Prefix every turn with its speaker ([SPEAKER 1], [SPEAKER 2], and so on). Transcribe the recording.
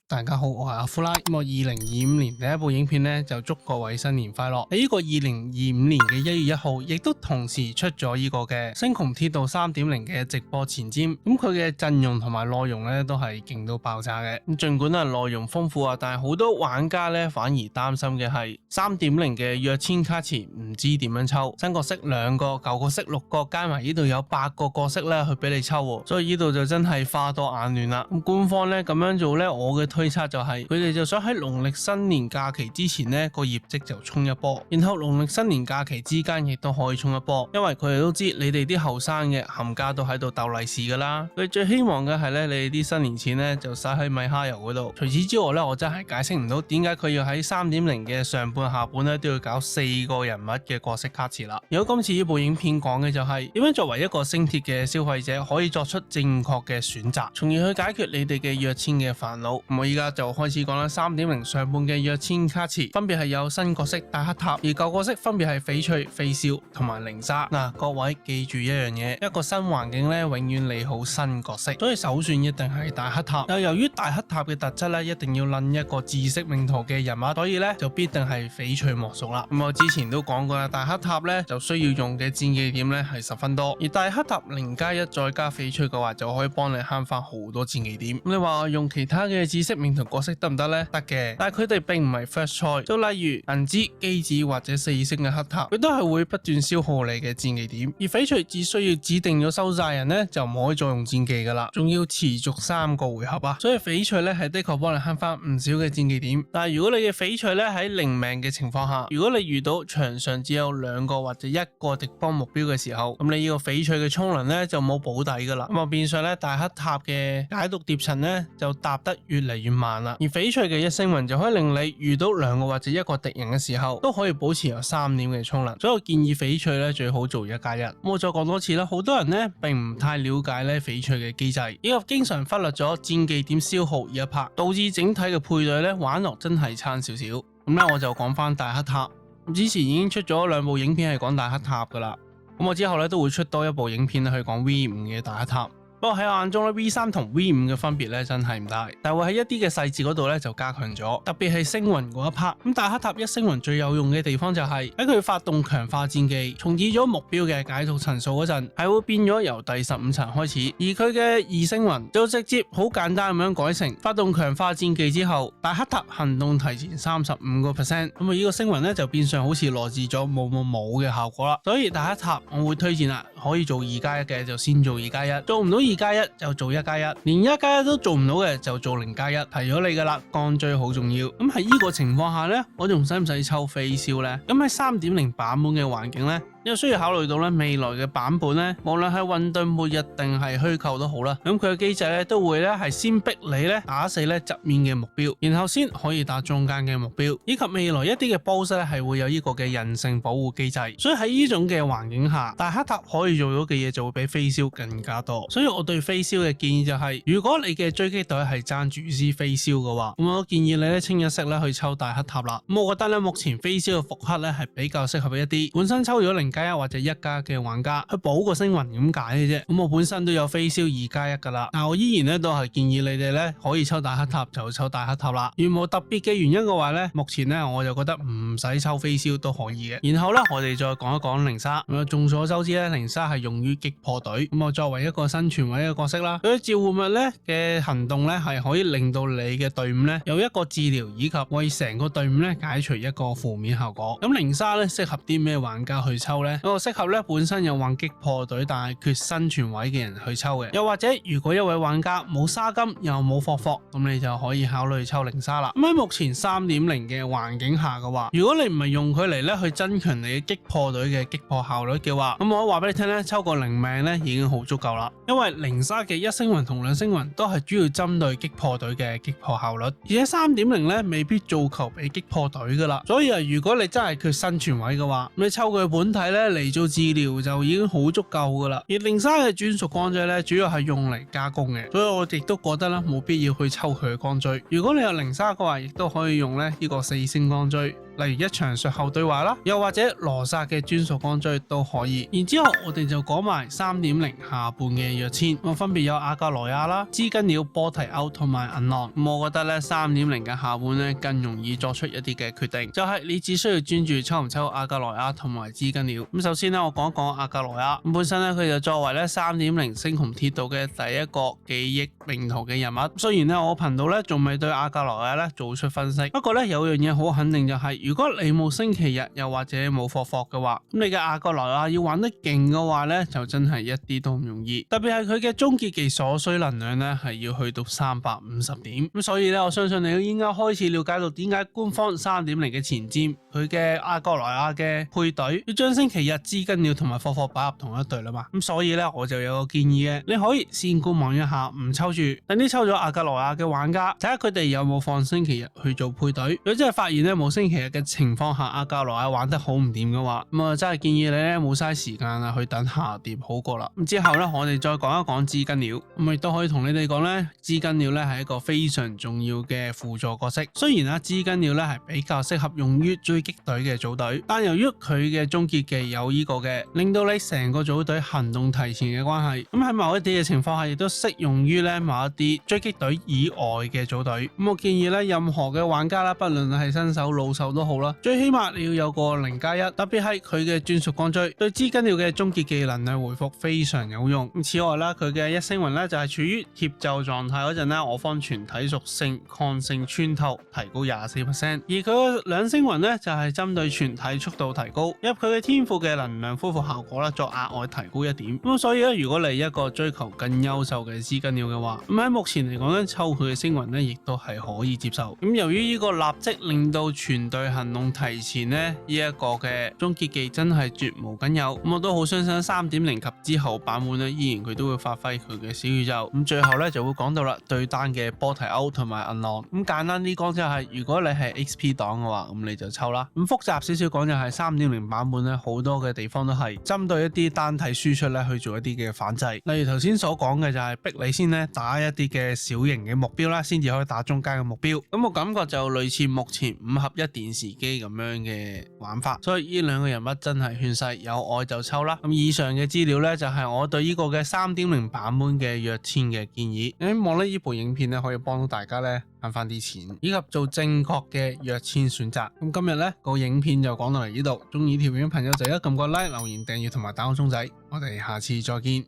[SPEAKER 1] 大家好，我係阿夫拉。咁我2025年第一部影片呢，就祝各位新年快樂。喺呢個2025年嘅1月1號，亦都同時出咗呢個嘅星穹鐵道 3.0 嘅直播前瞻。咁佢嘅陣容同埋內容呢，都係勁到爆炸嘅。咁盡管係內容豐富啊，但係好多玩家呢，反而擔心嘅係 3.0 嘅躍遷卡池唔知點樣抽，新角色2個，舊角色6個，加埋呢度有8個角色呢去俾你抽，所以呢度就真係花多眼亂啦。咁官方呢，咁樣做呢，我嘅推測就係佢哋就想喺農曆新年假期之前呢個業績就衝一波，然後農曆新年假期之間亦都可以衝一波，因為佢哋都知你哋啲後生嘅冚家都喺度鬥利是噶啦，佢最希望嘅係呢，你哋啲新年錢呢就使喺米哈遊嗰度。除此之外呢，我真係解釋唔到點解佢要喺 3.0 嘅上半下半呢都要搞4個人物嘅角色卡池啦。如果今次呢部影片講嘅就係點樣作為一個星鐵嘅消費者可以作出正確嘅選擇，從而去解決你哋嘅躍遷嘅煩惱。我依家就開始講啦。 3.0 上半嘅躍遷卡池分別係有新角色大黑塔，而舊角色分別係翡翠、飛霄同埋靈沙。各位記住一樣嘢，一個新環境咧永遠利好新角色，所以首選一定係大黑塔。又由於大黑塔嘅特質咧，一定要撚一個知識命途嘅人物，所以咧就必定係翡翠莫屬啦。咁我之前都講過啦，大黑塔咧就需要用嘅戰技點咧係10分多，而大黑塔0+1再加翡翠嘅話，就可以幫你慳翻好多戰技點。咁你話用其他嘅知識命途角色得唔得呢？得嘅，但係佢哋並唔係 first choice。就例如銀之、機子或者4星嘅黑塔，佢都係會不斷消耗你嘅戰技點。而翡翠只需要指定咗收債人呢，就唔可以再用戰技噶啦，仲要持續3個回合啊！所以翡翠咧係的確幫你慳翻唔少嘅戰技點。但係如果你嘅翡翠咧喺零命嘅情況下，如果你遇到場上只有2個或者1個敵方目標嘅時候，咁你呢個翡翠嘅充能咧就冇保底噶啦。咁啊變相咧大黑塔嘅解毒疊層咧就搭得越嚟越慢啦。而翡翠嘅一星雲就可以令你遇到2個或者1個敵人嘅時候都可以保持有3點嘅充能，所以我建議翡翠咧最好做1+1。我再講多次啦，好多人咧並唔太了解咧翡翠嘅機制，以及經常忽略咗戰技點消耗呢一 part， 導致整體嘅配對咧玩落真係差少少。咁咧我就講翻大黑塔，之前已經出咗2部影片係講大黑塔噶啦，咁我之後咧都會出多1部影片去講 V5 嘅大黑塔。不過喺我眼中咧 V3 同 V5 嘅分別咧真係唔大，但係會喺一啲嘅細節嗰度咧就加強咗，特別係星雲嗰一 part。咁大黑塔一星雲最有用嘅地方就係喺佢發動強化戰技，重置咗目標嘅解毒層數嗰陣，係會變咗由第15層開始。而佢嘅2星雲就直接好簡單咁樣改成發動強化戰技之後，大黑塔行動提前35%。咁啊呢個星雲咧就變相好似羅致咗冇嘅效果啦。所以大黑塔我會推薦啦，可以做2+1嘅就先做2+1，做唔到2+1就做1+1，連1+1都做唔到嘅就做0+1，提咗你噶啦，鋼錐好重要。咁喺呢個情況下呢，我仲使唔使抽飛霄呢？咁喺 3.0 版本嘅環境呢，又需要考慮到咧未來嘅版本咧，無論係混沌末日定係虛構都好啦，咁佢嘅機制咧都會咧係先逼你咧打死咧側面嘅目標，然後先可以打中間嘅目標，以及未來一啲嘅 boss 咧係會有呢個嘅人性保護機制。所以喺呢種嘅環境下，大黑塔可以做到嘅嘢就會比飛霄更加多。所以我對飛霄嘅建議就係，如果你嘅追擊隊係爭住支飛霄嘅話，咁我建議你咧清一色咧去抽大黑塔啦。咁我覺得咧目前飛霄嘅復刻咧係比較適合一啲本身抽咗0+1或者1+嘅玩家去補個星雲咁解嘅啫。咁我本身都有飛霄2+1噶啦，但我依然咧都係建議你哋咧可以抽大黑塔就抽大黑塔啦。如無特別嘅原因嘅話咧，目前咧我就覺得唔使抽飛霄都可以嘅。然後咧我哋再講一講靈沙。咁啊眾所周知咧，靈沙係用於擊破隊。咁啊作為一個新傳位嘅角色啦，佢嘅召喚物咧嘅行動咧係可以令到你嘅隊伍咧有一個治療，以及為成個隊伍咧解除一個負面效果。咁靈沙咧適合啲咩玩家去抽咧？嗰個適合咧本身有玩擊破隊但係缺新傳位嘅人去抽嘅，又或者如果一位玩家冇沙金又冇霍霍，咁你就可以考慮抽靈沙啦。咁喺目前 3.0 嘅環境下嘅話，如果你唔係用佢嚟咧去增強你嘅擊破隊嘅擊破效率嘅話，咁我可以話俾你聽咧，抽個0命咧已經好足夠啦。因為靈沙嘅1星雲同2星雲都係主要針對擊破隊嘅擊破效率，而且 3.0 咧未必做求俾擊破隊噶啦。所以如果你真係缺新傳位嘅話，你抽佢本體咧嚟做治療就已經好足夠噶啦。而零沙嘅專屬光錐咧，主要係用嚟加工嘅，所以我亦都覺得咧冇必要去抽佢嘅光錐。如果你有零沙嘅話，亦都可以用咧呢個4星光錐，例如一場術後對話啦，又或者羅剎嘅專屬光錐都可以。然之後我哋就講埋 3.0 下半嘅藥籤，咁分別有阿格萊亞啦、支根鳥、波提歐同埋銀狼。我覺得咧 3.0 嘅下半咧更容易作出一啲嘅決定，就係你只需要專注抽唔抽阿格萊亞同埋支根鳥。咁首先咧我講一講阿格萊亞，咁本身咧佢就作為咧 3.0 星穹鐵道嘅第一個記憶拼圖嘅人物。雖然咧我頻道咧仲未對阿格萊亞咧做出分析，不過咧有樣嘢好肯定就係，如果你冇星期日又或者冇霍霍嘅話，咁你嘅阿格萊亞要玩得勁嘅話咧，就真係一啲都唔容易。特別係佢嘅終結技所需能量咧係要去到350點，咁所以咧我相信你應該開始了解到點解官方 3.0 嘅前瞻佢嘅阿格萊亞嘅配對要將星期日、支根鳥同埋霍霍擺入同一隊啦嘛。咁所以咧我就有個建議嘅，你可以先觀望一下，唔抽住，等啲抽咗阿格萊亞嘅玩家睇下佢哋有冇放星期日去做配對。如果真係發現咧冇星期日嘅情況下，阿格萊亞玩得好唔掂嘅話，咁啊真係建議你咧冇嘥時間啊去等下碟好過啦。咁之後咧我哋再講一講支根鳥，咁亦都可以同你哋講咧，支根鳥咧係一個非常重要嘅輔助角色。雖然支根鳥咧係比較適合用於追擊隊嘅組隊，但由於佢嘅終結技有呢個嘅令到你成個組隊行動提前嘅關係，咁喺某一啲嘅情況下亦都適用於咧某一啲追擊隊以外嘅組隊。咁我建議咧任何嘅玩家啦，不論係新手老手都好啦，最起碼你要有個0+1，特別係佢嘅專屬光錐對支根鳥嘅終結技能量回復非常有用。此外啦，佢嘅一星魂咧就係處於協奏狀態嗰陣咧，我方全體屬性抗性穿透提高 24%， 而佢嘅2星魂咧就係針對全體速度提高，入佢嘅天賦嘅能量恢復效果啦，作額外提高1點。咁所以咧，如果你一個追求更優秀嘅支根鳥嘅話，咁喺目前嚟講咧，抽佢嘅星魂咧亦都係可以接受。咁由於呢個立即令到全隊行動提前咧，呢一個嘅終結技真係絕無僅有。咁我都好相信 3.0 及之後版本咧，依然佢都會發揮佢嘅小宇宙。咁最後咧就會講到啦，對單嘅波提歐同埋銀狼。咁簡單啲講就係，如果你係 XP 黨嘅話，咁你就抽啦。咁複雜少少講就係 3.0 版本咧，好多嘅地方都係針對一啲單體輸出咧去做一啲嘅反制。例如頭先所講嘅就係逼你先咧打一啲嘅小型嘅目標啦，先至可以打中間嘅目標。咁我感覺就類似目前5合1電視機咁樣嘅玩法。所以呢兩個人物真係勸世，有愛就抽啦。咁以上嘅資料咧就係我對呢個嘅 3.0 版本嘅藥籤嘅建議。希望呢部影片咧可以幫到大家咧慳翻啲錢，以及做正確嘅藥籤選擇。咁今日咧個影片就講到嚟呢度，中意條片嘅朋友就一撳個 like、留言、訂閱同埋打個鐘仔。我哋下次再見。